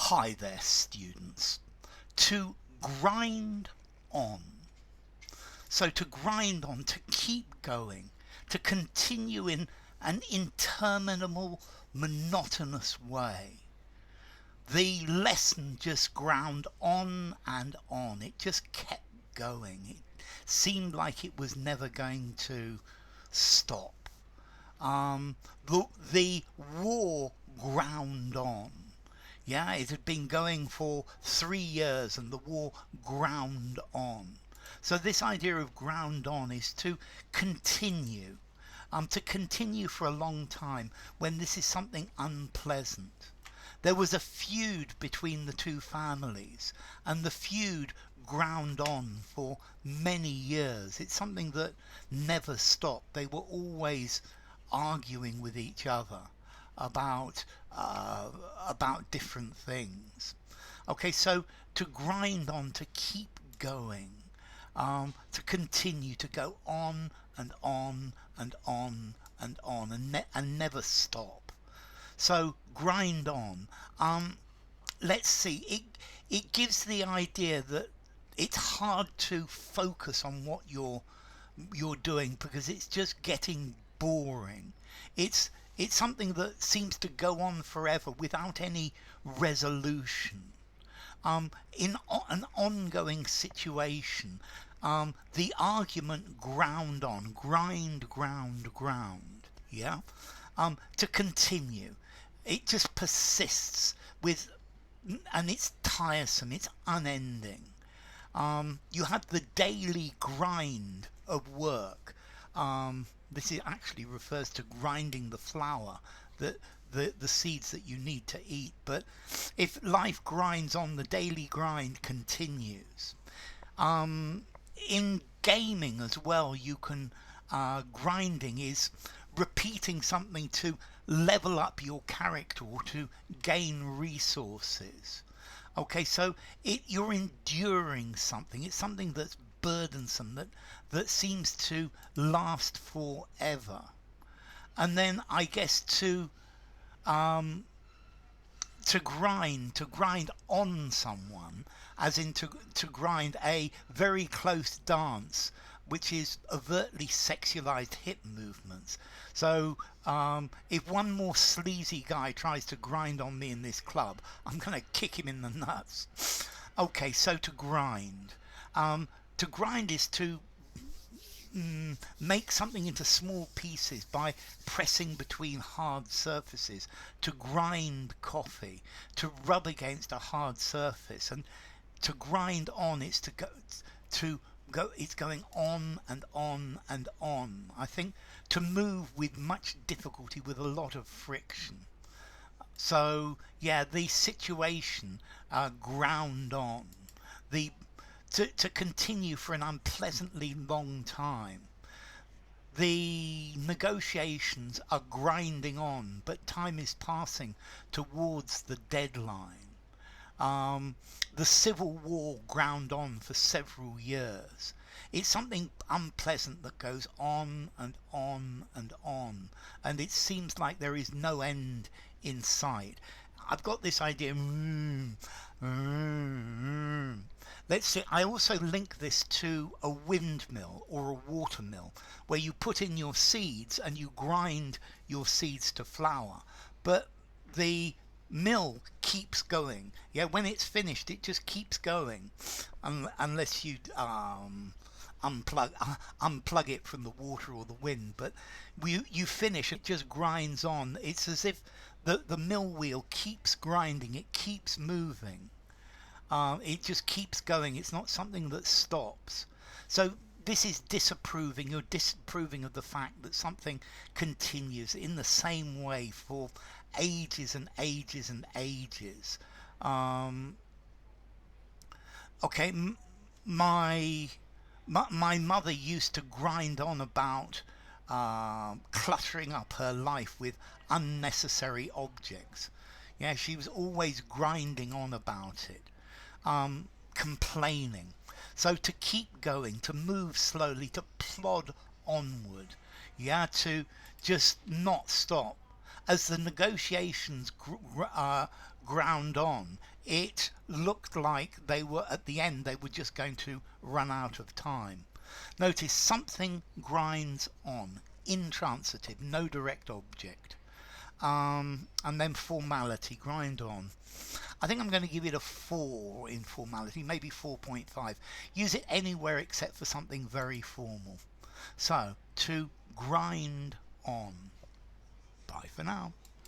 Hi there, students. To grind on. So to grind on, to keep going, to continue in an interminable, monotonous way. The lesson just ground on and on. It just kept going. It seemed like it was never going to stop. The war ground on. Yeah, it had been going for 3 years and the war ground on. So this idea of ground on is to continue for a long time when this is something unpleasant. There was a feud between the two families, and the feud ground on for many years. It's something that never stopped. They were always arguing with each other about different things. Okay, so to grind on, to keep going, to continue to go on and on and on and on and never stop. So grind on. Let's see. It gives the idea that it's hard to focus on what you're doing because it's just getting boring. It's something that seems to go on forever without any resolution. In an ongoing situation, the argument ground on, ground, yeah, to continue. It just persists with, and it's tiresome, it's unending. You have the daily grind of work. This actually refers to grinding the flour, the seeds that you need to eat. But if life grinds on, the daily grind continues. In gaming as well, you can grinding is repeating something to level up your character or to gain resources. Okay, so you're enduring something. It's something that's burdensome, that seems to last forever. And then I guess to grind on someone, as in to grind a very close dance, which is overtly sexualized hip movements. So if one more sleazy guy tries to grind on me in this club, I'm going to kick him in the nuts. Okay, so to grind. To grind is to make something into small pieces by pressing between hard surfaces. To grind coffee, to rub against a hard surface, and to grind on is it's going on and on and on. I think to move with much difficulty, with a lot of friction. So yeah, the situation ground on. The to continue for an unpleasantly long time. The negotiations are grinding on, but time is passing towards the deadline. The civil war ground on for several years. It's something unpleasant that goes on and on and on, and it seems like there is no end in sight. I've got this idea. Let's see. I also link this to a windmill or a watermill, where you put in your seeds and you grind your seeds to flour, but the mill keeps going. Yeah, when it's finished, it just keeps going, unless you unplug it from the water or the wind. But you finish, it just grinds on. It's as if the mill wheel keeps grinding, it keeps moving. It just keeps going. It's not something that stops. So this is disapproving. You're disapproving of the fact that something continues in the same way for ages and ages and ages. Okay, my mother used to grind on about cluttering up her life with unnecessary objects. Yeah, she was always grinding on about it, complaining. So to keep going, to move slowly, to plod onward, yeah, to just not stop. As the negotiations ground on, it looked like they were at the end, they were just going to run out of time. Notice something grinds on, intransitive, no direct object. And then formality, grind on. I think I'm going to give it a 4 in formality, maybe 4.5. Use it anywhere except for something very formal. So, to grind on. Bye for now.